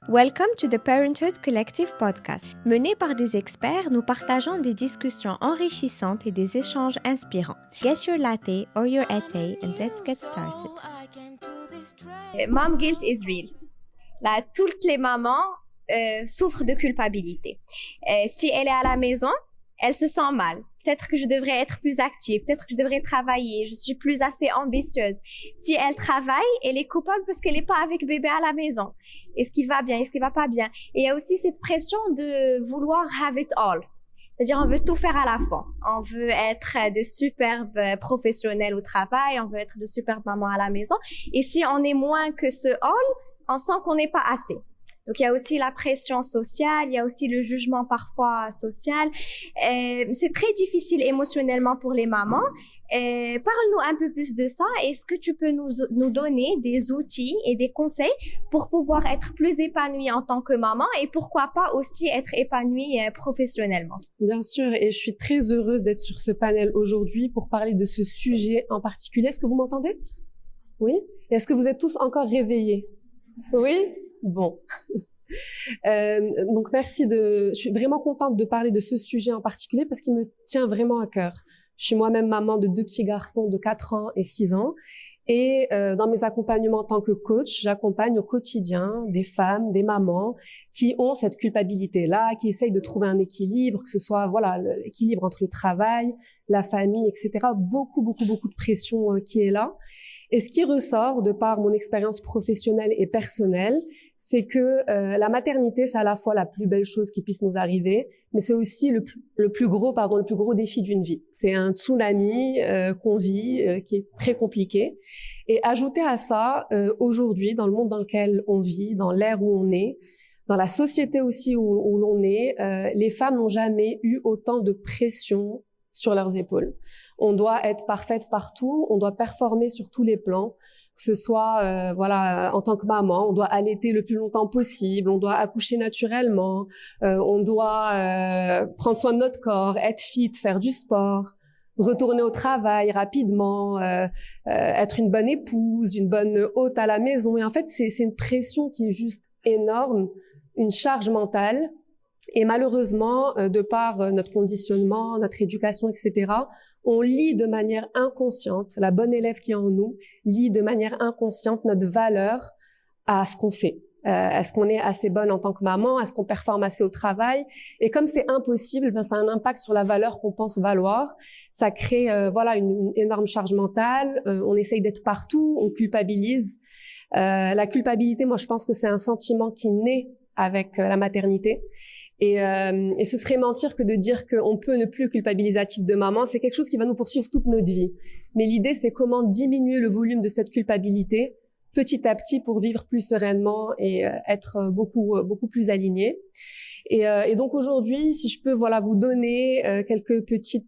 Welcome to the Parenthood Collective podcast. Mené par des experts, nous partageons des discussions enrichissantes et des échanges inspirants. Get your latte or your ate and let's get started. Mom guilt is real. Là, toutes les mamans souffrent de culpabilité. Si elle est à la maison, elle se sent mal. Peut-être que je devrais être plus active, peut-être que je devrais travailler, je suis plus assez ambitieuse. Si elle travaille, elle est coupable parce qu'elle n'est pas avec bébé à la maison. Est-ce qu'il va bien, est-ce qu'il va pas bien? Et il y a aussi cette pression de vouloir have it all. C'est-à-dire, on veut tout faire à la fois. On veut être de superbes professionnels au travail, on veut être de superbes mamans à la maison. Et si on est moins que ce all, on sent qu'on n'est pas assez. Donc, il y a aussi la pression sociale, il y a aussi le jugement parfois social. C'est très difficile émotionnellement pour les mamans. Parle-nous un peu plus de ça. Est-ce que tu peux nous donner des outils et des conseils pour pouvoir être plus épanouie en tant que maman et pourquoi pas aussi être épanouie professionnellement? Bien sûr, et je suis très heureuse d'être sur ce panel aujourd'hui pour parler de ce sujet en particulier. Est-ce que vous m'entendez? Oui? Est-ce que vous êtes tous encore réveillés? Oui? Bon. Donc merci je suis vraiment contente de parler de ce sujet en particulier parce qu'il me tient vraiment à cœur. Je suis moi-même maman de 2 petits garçons de 4 ans et 6 ans. Et dans mes accompagnements en tant que coach, j'accompagne au quotidien des femmes, des mamans qui ont cette culpabilité-là, qui essayent de trouver un équilibre, que ce soit l'équilibre entre le travail, la famille, etc. Beaucoup de pression qui est là. Et ce qui ressort de par mon expérience professionnelle et personnelle, c'est que la maternité, c'est à la fois la plus belle chose qui puisse nous arriver, mais c'est aussi le plus gros défi d'une vie. C'est un tsunami qu'on vit, qui est très compliqué. Et ajouter à ça, aujourd'hui, dans le monde dans lequel on vit, dans l'ère où on est, dans la société aussi où l'on est, les femmes n'ont jamais eu autant de pression sur leurs épaules. On doit être parfaite partout, on doit performer sur tous les plans, que ce soit en tant que maman, on doit allaiter le plus longtemps possible, on doit accoucher naturellement, on doit prendre soin de notre corps, être fit, faire du sport, retourner au travail rapidement, être une bonne épouse, une bonne hôte à la maison. Et en fait, c'est une pression qui est juste énorme, une charge mentale. Et malheureusement, de par notre conditionnement, notre éducation, etc., on lie de manière inconsciente, la bonne élève qui est en nous, lie de manière inconsciente notre valeur à ce qu'on fait. Est-ce qu'on est assez bonne en tant que maman? Est-ce qu'on performe assez au travail? Et comme c'est impossible, ça a un impact sur la valeur qu'on pense valoir. Ça crée une énorme charge mentale. On essaye d'être partout, on culpabilise. La culpabilité, moi, je pense que c'est un sentiment qui naît avec la maternité. Et ce serait mentir que de dire qu'on peut ne plus culpabiliser à titre de maman. C'est quelque chose qui va nous poursuivre toute notre vie. Mais l'idée, c'est comment diminuer le volume de cette culpabilité petit à petit pour vivre plus sereinement et être beaucoup plus aligné. Et donc aujourd'hui, si je peux vous donner quelques petits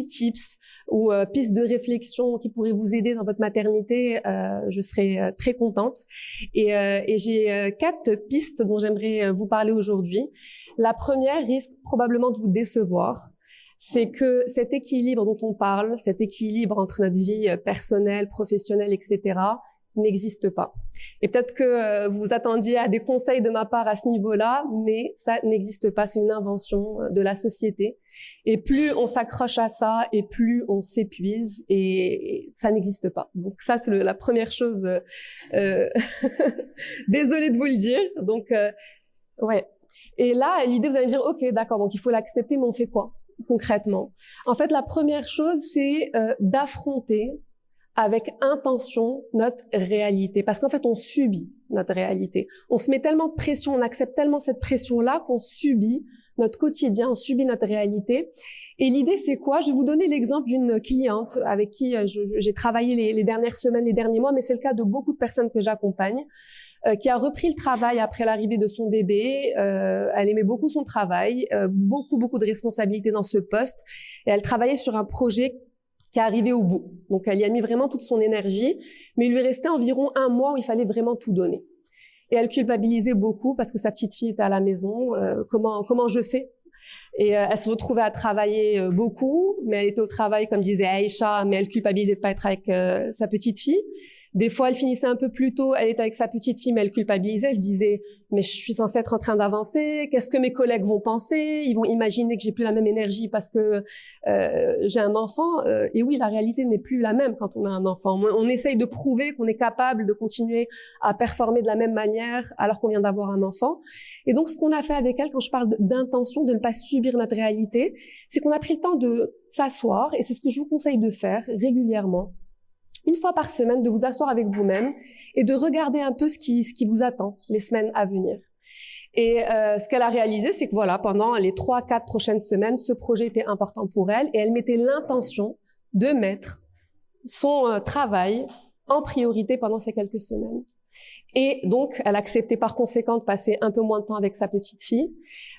tips ou pistes de réflexion qui pourraient vous aider dans votre maternité, je serais très contente. Et j'ai 4 pistes dont j'aimerais vous parler aujourd'hui. La première risque probablement de vous décevoir. C'est que cet équilibre dont on parle, cet équilibre entre notre vie personnelle, professionnelle, etc., n'existe pas. Et peut-être que vous vous attendiez à des conseils de ma part à ce niveau-là, mais ça n'existe pas. C'est une invention de la société. Et plus on s'accroche à ça, et plus on s'épuise, et ça n'existe pas. Donc ça, c'est la première chose. Désolée de vous le dire. Donc, ouais. Et là, l'idée, vous allez me dire, ok, d'accord, donc il faut l'accepter, mais on fait quoi concrètement? En fait, la première chose, c'est d'affronter avec intention notre réalité. Parce qu'en fait, on subit notre réalité. On se met tellement de pression, on accepte tellement cette pression-là qu'on subit notre quotidien, on subit notre réalité. Et l'idée, c'est quoi? Je vais vous donner l'exemple d'une cliente avec qui j'ai travaillé les dernières semaines, les derniers mois, mais c'est le cas de beaucoup de personnes que j'accompagne, qui a repris le travail après l'arrivée de son bébé. Elle aimait beaucoup son travail, beaucoup de responsabilités dans ce poste. Et elle travaillait sur un projet qui est arrivé au bout. Donc, elle y a mis vraiment toute son énergie, mais il lui restait environ 1 mois où il fallait vraiment tout donner. Et elle culpabilisait beaucoup parce que sa petite fille était à la maison. Comment je fais? Et elle se retrouvait à travailler beaucoup, mais elle était au travail, comme disait Aïcha, mais elle culpabilisait de pas être avec sa petite fille. Des fois, elle finissait un peu plus tôt, elle était avec sa petite fille, mais elle culpabilisait, elle se disait « mais je suis censée être en train d'avancer, qu'est-ce que mes collègues vont penser? Ils vont imaginer que j'ai plus la même énergie parce que j'ai un enfant. » Et oui, la réalité n'est plus la même quand on a un enfant. On essaye de prouver qu'on est capable de continuer à performer de la même manière alors qu'on vient d'avoir un enfant. Et donc, ce qu'on a fait avec elle, quand je parle d'intention, de ne pas subir notre réalité, c'est qu'on a pris le temps de s'asseoir, et c'est ce que je vous conseille de faire régulièrement, une fois par semaine, de vous asseoir avec vous-même et de regarder un peu ce qui vous attend les semaines à venir. Et ce qu'elle a réalisé, c'est que voilà, pendant les 3-4 prochaines semaines, ce projet était important pour elle, et elle mettait l'intention de mettre son travail en priorité pendant ces quelques semaines. Et donc, elle acceptait par conséquent de passer un peu moins de temps avec sa petite fille.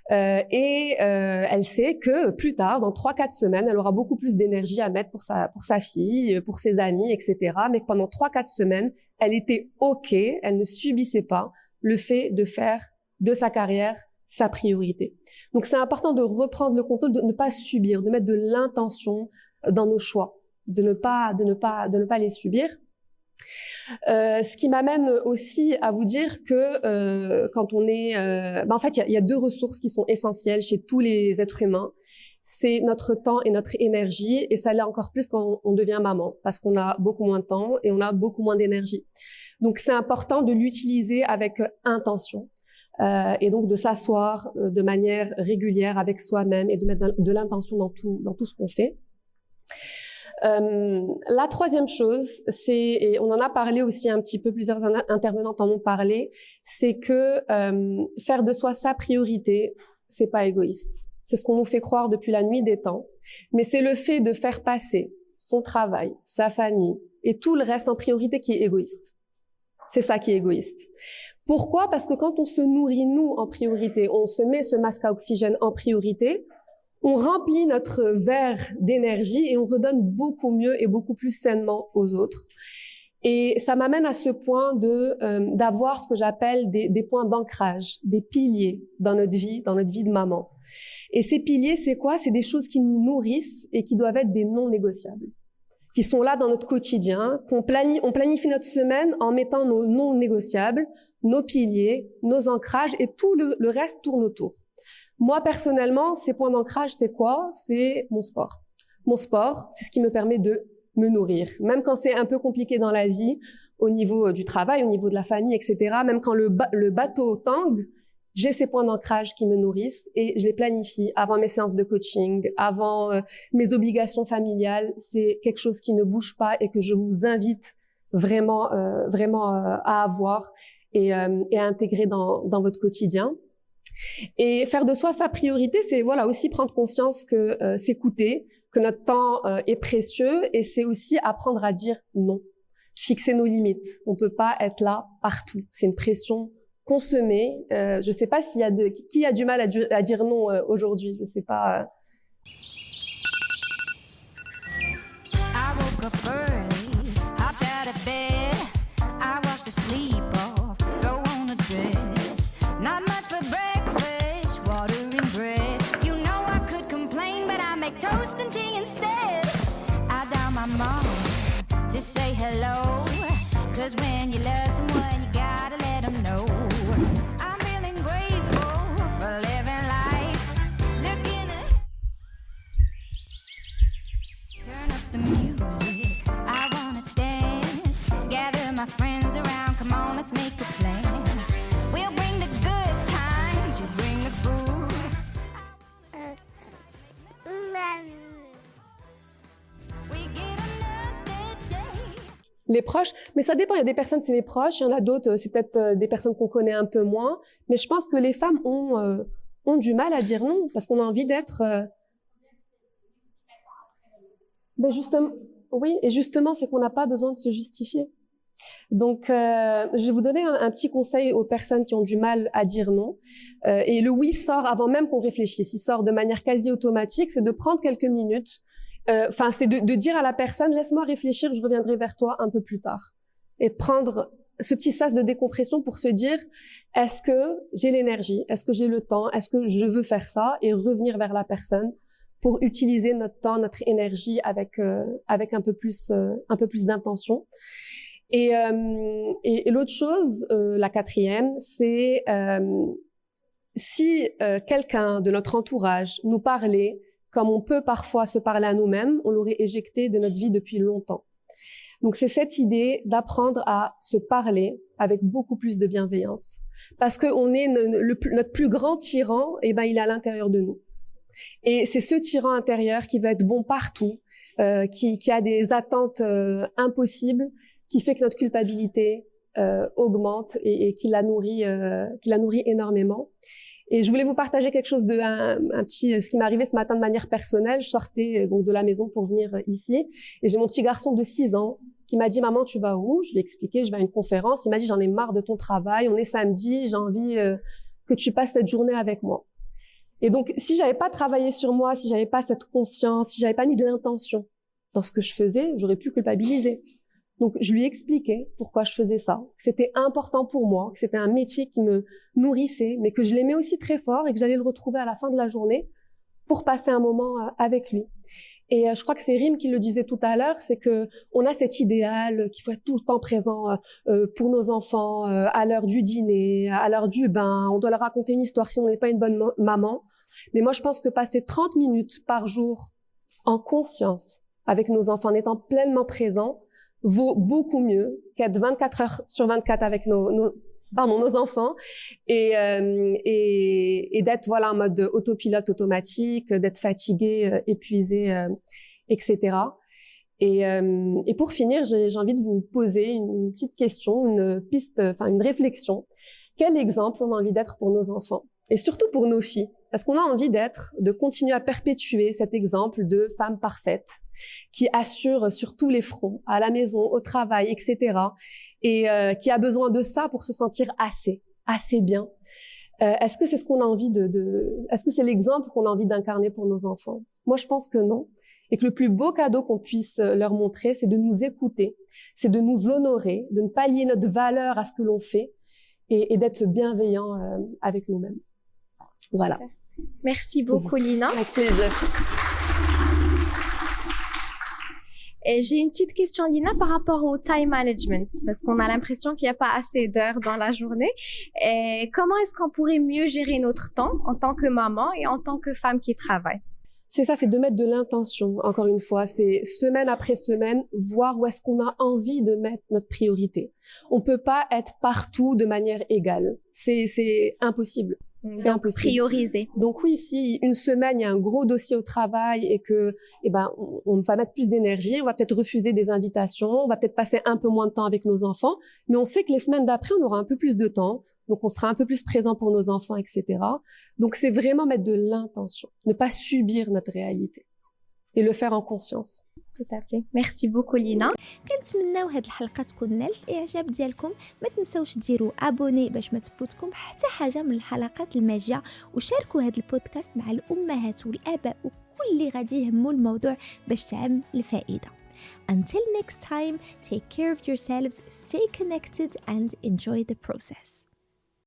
Elle sait que plus tard, dans 3-4 semaines, elle aura beaucoup plus d'énergie à mettre pour sa fille, pour ses amis, etc. Mais que pendant 3-4 semaines, elle était OK, elle ne subissait pas le fait de faire de sa carrière sa priorité. Donc, c'est important de reprendre le contrôle, de ne pas subir, de mettre de l'intention dans nos choix, de ne pas les subir. Ce qui m'amène aussi à vous dire que quand on est... en fait, il y a deux ressources qui sont essentielles chez tous les êtres humains. C'est notre temps et notre énergie, et ça l'est encore plus quand on devient maman, parce qu'on a beaucoup moins de temps et on a beaucoup moins d'énergie. Donc, c'est important de l'utiliser avec intention. Et donc de s'asseoir de manière régulière avec soi-même et de mettre de l'intention dans tout ce qu'on fait. La troisième chose, et on en a parlé aussi un petit peu, plusieurs intervenantes en ont parlé, c'est que faire de soi sa priorité, c'est pas égoïste. C'est ce qu'on nous fait croire depuis la nuit des temps, mais c'est le fait de faire passer son travail, sa famille et tout le reste en priorité qui est égoïste. C'est ça qui est égoïste. Pourquoi? Parce que quand on se nourrit, nous, en priorité, on se met ce masque à oxygène en priorité, on remplit notre verre d'énergie et on redonne beaucoup mieux et beaucoup plus sainement aux autres. Et ça m'amène à ce point d'avoir ce que j'appelle des points d'ancrage, des piliers dans notre vie de maman. Et ces piliers, c'est quoi? C'est des choses qui nous nourrissent et qui doivent être des non négociables, qui sont là dans notre quotidien, on planifie notre semaine en mettant nos non négociables, nos piliers, nos ancrages, et tout le reste tourne autour. Moi, personnellement, ces points d'ancrage, c'est quoi? C'est mon sport. Mon sport, c'est ce qui me permet de me nourrir. Même quand c'est un peu compliqué dans la vie, au niveau du travail, au niveau de la famille, etc., même quand le bateau tangue, j'ai ces points d'ancrage qui me nourrissent et je les planifie avant mes séances de coaching, avant mes obligations familiales. C'est quelque chose qui ne bouge pas et que je vous invite vraiment à avoir et à intégrer dans votre quotidien. Et faire de soi sa priorité, c'est voilà aussi prendre conscience que s'écouter, que notre temps est précieux, et c'est aussi apprendre à dire non, fixer nos limites. On peut pas être là partout. C'est une pression qu'on se met. Je sais pas qui a du mal à dire non aujourd'hui. Je sais pas. To say hello, 'cause when you love someone, you gotta let them know. I'm feeling grateful for living life. Looking at, turn up the music. I wanna dance. Gather my friends around. Come on, let's make a plan. We'll bring the good times. You bring the food. We get Les proches, mais ça dépend. Il y a des personnes, c'est les proches. Il y en a d'autres, c'est peut-être des personnes qu'on connaît un peu moins. Mais je pense que les femmes ont du mal à dire non parce qu'on a envie d'être. Ben justement, oui, et justement, c'est qu'on n'a pas besoin de se justifier. Donc, je vais vous donner un petit conseil aux personnes qui ont du mal à dire non. Et le oui sort avant même qu'on réfléchisse. Il sort de manière quasi automatique. C'est de prendre quelques minutes. C'est de dire à la personne, laisse-moi réfléchir, je reviendrai vers toi un peu plus tard. Et de prendre ce petit sas de décompression pour se dire, est-ce que j'ai l'énergie? Est-ce que j'ai le temps? Est-ce que je veux faire ça? Et revenir vers la personne pour utiliser notre temps, notre énergie avec un peu plus d'intention. Et l'autre chose, la quatrième, c'est si quelqu'un de notre entourage nous parlait comme on peut parfois se parler à nous-mêmes, on l'aurait éjecté de notre vie depuis longtemps. Donc c'est cette idée d'apprendre à se parler avec beaucoup plus de bienveillance, parce que on est notre plus grand tyran, et ben il est à l'intérieur de nous. Et c'est ce tyran intérieur qui va être bon partout, qui a des attentes impossibles, qui fait que notre culpabilité augmente et qui la nourrit énormément. Et je voulais vous partager quelque chose ce qui m'est arrivé ce matin de manière personnelle. Je sortais donc de la maison pour venir ici et j'ai mon petit garçon de 6 ans qui m'a dit « Maman, tu vas où ?» Je lui ai expliqué, je vais à une conférence. Il m'a dit « J'en ai marre de ton travail, on est samedi, j'ai envie que tu passes cette journée avec moi. » Et donc, si j'avais pas travaillé sur moi, si j'avais pas cette conscience, si j'avais pas mis de l'intention dans ce que je faisais, j'aurais pu culpabiliser. Donc, je lui ai expliqué pourquoi je faisais ça, que c'était important pour moi, que c'était un métier qui me nourrissait, mais que je l'aimais aussi très fort et que j'allais le retrouver à la fin de la journée pour passer un moment avec lui. Et je crois que c'est Rim qui le disait tout à l'heure, c'est que on a cet idéal qu'il faut être tout le temps présent pour nos enfants, à l'heure du dîner, à l'heure du bain, on doit leur raconter une histoire si on n'est pas une bonne maman. Mais moi, je pense que passer 30 minutes par jour en conscience avec nos enfants, en étant pleinement présents, vaut beaucoup mieux qu'être 24 heures sur 24 avec nos enfants et d'être en mode autopilote automatique, d'être fatigué, épuisé, etc. Et pour finir, j'ai envie de vous poser une petite question, une réflexion. Quel exemple on a envie d'être pour nos enfants? Et surtout pour nos filles. Est-ce qu'on a envie de continuer à perpétuer cet exemple de femme parfaite qui assure sur tous les fronts, à la maison, au travail, etc. et qui a besoin de ça pour se sentir assez bien? Est-ce que c'est ce qu'on a envie est-ce que c'est l'exemple qu'on a envie d'incarner pour nos enfants? Moi, je pense que non. Et que le plus beau cadeau qu'on puisse leur montrer, c'est de nous écouter, c'est de nous honorer, de ne pas lier notre valeur à ce que l'on fait et d'être bienveillant avec nous-mêmes. Voilà. Merci beaucoup, Lina. Avec plaisir. Et j'ai une petite question, Lina, par rapport au time management, parce qu'on a l'impression qu'il n'y a pas assez d'heures dans la journée. Et comment est-ce qu'on pourrait mieux gérer notre temps en tant que maman et en tant que femme qui travaille? C'est ça, c'est de mettre de l'intention, encore une fois. C'est semaine après semaine, voir où est-ce qu'on a envie de mettre notre priorité. On peut pas être partout de manière égale. C'est impossible. C'est impossible. Prioriser. Donc oui, si une semaine, il y a un gros dossier au travail et que, on va mettre plus d'énergie, on va peut-être refuser des invitations, on va peut-être passer un peu moins de temps avec nos enfants, mais on sait que les semaines d'après, on aura un peu plus de temps. Donc, on sera un peu plus présent pour nos enfants, etc. Donc, c'est vraiment mettre de l'intention, ne pas subir notre réalité et le faire en conscience. Tout à fait. Merci beaucoup, Lina. كنتمناو هاد الحلقه تكون نالت الاعجاب ديالكم. ما تنساوش ديروا ابوني باش ما تفوتكم حتى حاجه من الحلقات الماجيه، وشاركوا هاد البودكاست مع الامهات والاباء وكل اللي غادي يهموا الموضوع باش تعم الفائده. Until next time, take care of yourselves, stay connected and enjoy the process.